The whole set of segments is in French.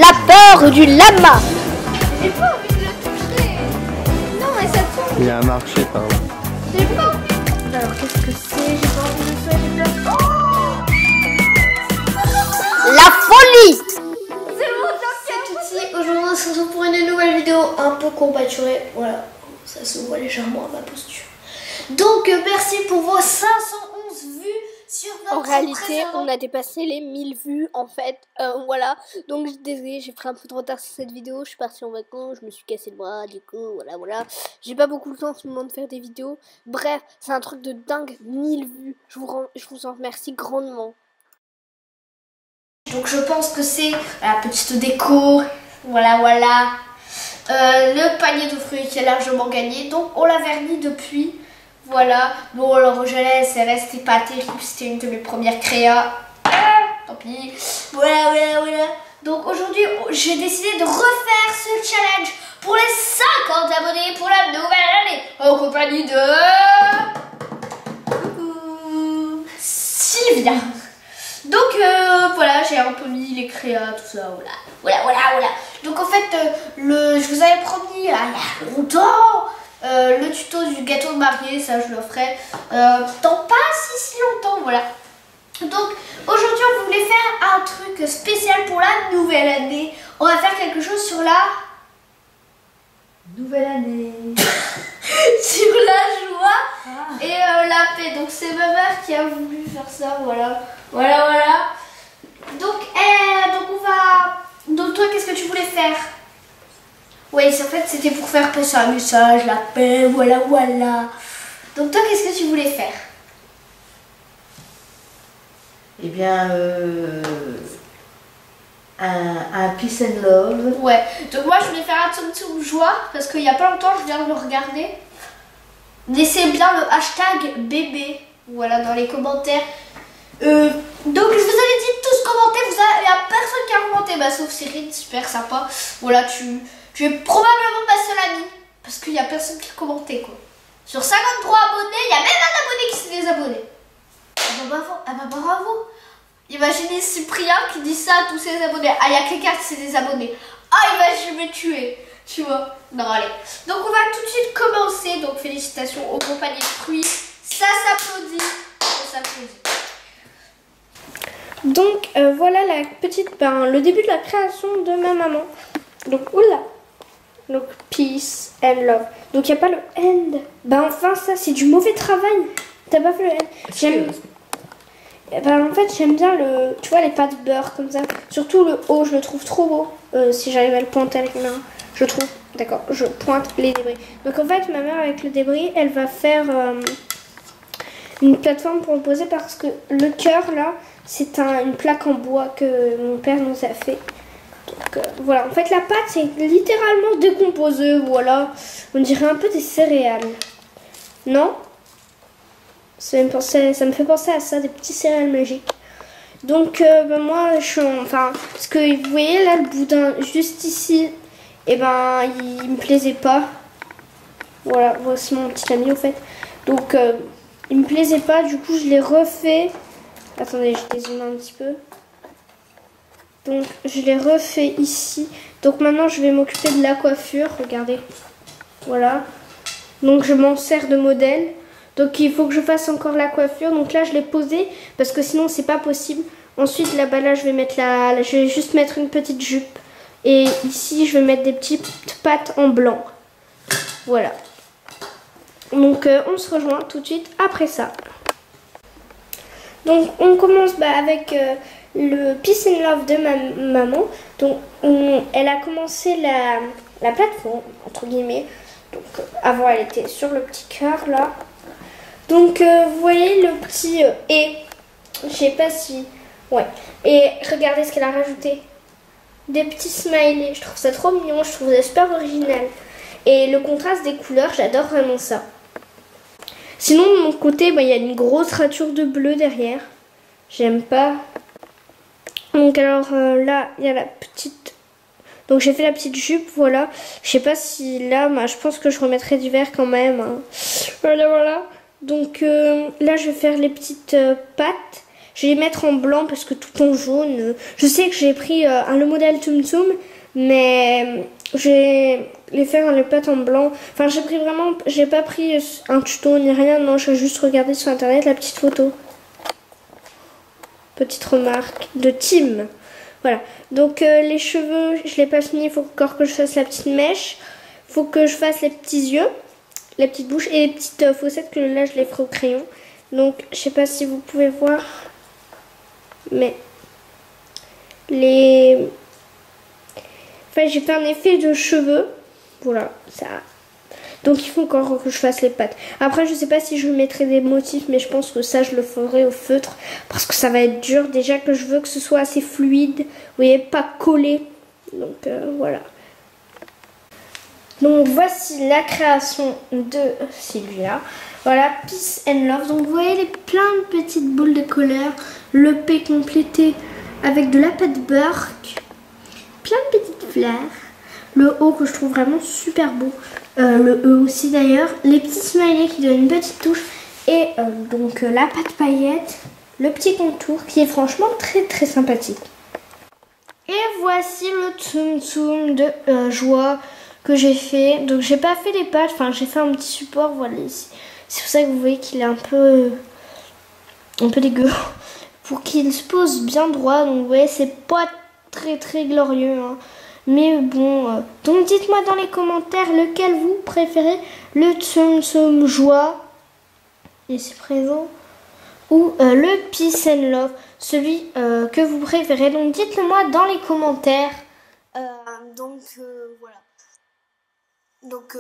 La peur du lama. J'ai pas envie de le toucher. Non, mais ça tombe. Il y a un marché par là. J'ai pas envie. Alors, qu'est-ce que c'est? J'ai pas envie de ça, j'ai peur. La folie. C'est bon, c'est tout ici. Aujourd'hui, on se retrouve pour une nouvelle vidéo un peu courbaturée. Voilà, ça se voit légèrement à ma posture. Donc, merci pour vos 511 vues sur notre En réalité, précédent. on a dépassé les 1000 vues en fait. Voilà. Donc désolé, j'ai pris un peu de retard sur cette vidéo. Je suis partie en vacances, je me suis cassé le bras, du coup, voilà. J'ai pas beaucoup de temps en ce moment de faire des vidéos. Bref, c'est un truc de dingue, 1000 vues. Je vous en remercie grandement. Donc, je pense que c'est la petite déco. Voilà. Le panier de fruits qui a largement gagné. Donc, on l'a verni depuis. Voilà. Bon, le rouge à lèvres, c'est resté pas terrible. C'était une de mes premières créas. Tant pis. Voilà. Donc, aujourd'hui, j'ai décidé de refaire ce challenge pour les 50 abonnés pour la nouvelle année. En compagnie de... Coucou. Sylvia. Donc, voilà, j'ai un peu mis les créas, tout ça, voilà. Donc, en fait, je vous avais promis, là, il y a longtemps, le tuto du gâteau de mariée, ça, je le ferai dans pas si longtemps, voilà. Donc, aujourd'hui, on voulait faire un truc spécial pour la nouvelle année. On va faire quelque chose sur la... nouvelle année. Sur la joie et la paix. Donc, c'est ma mère qui a voulu faire ça, voilà. Donc on va... Donc toi, qu'est-ce que tu voulais faire? Oui, en fait, c'était pour faire passer un message, la paix, voilà. Donc toi, qu'est-ce que tu voulais faire? Eh bien, un peace and love. Ouais, donc moi, je voulais faire un Tsum Tsum joie, parce qu'il y a pas longtemps, je viens de le regarder. Laissez bien le hashtag bébé, voilà, dans les commentaires. Donc je vous avais dit tous commenter, il n'y a personne qui a commenté, bah, sauf Cyril, super sympa. Voilà, tu es probablement ma seule amie, parce qu'il n'y a personne qui a commenté, quoi. Sur 53 abonnés, il y a même un abonné qui s'est désabonné. Ah bah bravo. Imaginez Cyprien qui dit ça à tous ses abonnés. Ah, il y a quelqu'un qui s'est désabonné. Ah, je vais me tuer, tu vois. Non, allez. Donc on va tout de suite commencer, donc félicitations aux compagnies de fruits. Ça s'applaudit. Donc voilà la petite, le début de la création de ma maman. Donc oula. Donc peace and love. Donc il n'y a pas le end. Enfin ça c'est du mauvais travail. T'as pas fait le end. J'aime. En fait j'aime bien tu vois les pâtes beurre comme ça. Surtout le haut je le trouve trop beau. Si j'arrive à le pointer avec ma main, je trouve. D'accord, je pointe les débris. Donc en fait ma mère avec le débris elle va faire une plateforme pour le poser parce que le cœur là c'est une plaque en bois que mon père nous a fait. Donc voilà, en fait la pâte est littéralement décomposée, voilà. On dirait un peu des céréales. Non? Ça me fait penser à ça, des petits céréales magiques. Donc moi parce que vous voyez là le boudin juste ici, et il me plaisait pas. Voilà, voici mon petit ami au fait. Donc il me plaisait pas, du coup je l'ai refait. Attendez, je dézoome un petit peu. Donc je l'ai refait ici. Donc maintenant je vais m'occuper de la coiffure, regardez. Voilà. Donc je m'en sers de modèle. Donc il faut que je fasse encore la coiffure. Donc là je l'ai posé parce que sinon c'est pas possible. Ensuite là je vais juste mettre une petite jupe. Et ici je vais mettre des petites pattes en blanc. Voilà. Donc on se rejoint tout de suite après ça. Donc on commence avec le peace and love de ma maman. Donc elle a commencé la plateforme entre guillemets. Donc avant elle était sur le petit cœur là. Donc vous voyez le petit et je sais pas si ouais. Et regardez ce qu'elle a rajouté. Des petits smileys. Je trouve ça trop mignon. Je trouve ça super original. Et le contraste des couleurs, j'adore vraiment ça. Sinon, de mon côté, il y a une grosse rature de bleu derrière. J'aime pas. Donc alors là, il y a la petite... Donc j'ai fait la petite jupe, voilà. Je sais pas si là, je pense que je remettrai du vert quand même. Hein. Voilà. Donc là, je vais faire les petites pattes. Je vais les mettre en blanc parce que tout en jaune. Je sais que j'ai pris le modèle Tsum Tsum, mais je vais les faire les pattes en blanc. Enfin, j'ai pas pris un tuto ni rien. Non, j'ai juste regardé sur internet la petite photo. Petite remarque de Tim. Voilà. Donc les cheveux, je l'ai pas fini. Il faut encore que je fasse la petite mèche. Il faut que je fasse les petits yeux, les petites bouches et les petites fossettes que là je les ferai au crayon. Donc je sais pas si vous pouvez voir, mais enfin, j'ai fait un effet de cheveux. Voilà, ça. Donc il faut encore que je fasse les pattes. Après je sais pas si je mettrai des motifs, mais je pense que ça je le ferai au feutre parce que ça va être dur. Déjà que je veux que ce soit assez fluide, vous voyez, pas collé. Donc voilà. Donc voici la création de celui-là. Voilà, Peace and Love. Donc vous voyez plein de petites boules de couleur. Le P complété avec de la pâte Burke. Plein de petites fleurs. Le O que je trouve vraiment super beau. Le E aussi d'ailleurs. Les petits smileys qui donnent une petite touche. Et donc la pâte paillette. Le petit contour qui est franchement très très sympathique. Et voici le Tsum Tsum de joie que j'ai fait. Donc j'ai pas fait les pattes. Enfin j'ai fait un petit support. Voilà ici. C'est pour ça que vous voyez qu'il est un peu dégueu. Pour qu'il se pose bien droit. Donc vous voyez c'est pas très très glorieux. Hein. Mais bon, donc dites-moi dans les commentaires lequel vous préférez, le Tsum Tsum joie, ici présent, ou le Peace and Love, celui que vous préférez. Donc dites-le moi dans les commentaires. Voilà. Donc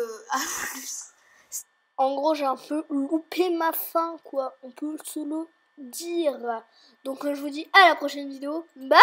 en gros j'ai un peu loupé ma fin quoi, on peut se le dire. Donc je vous dis à la prochaine vidéo, bye.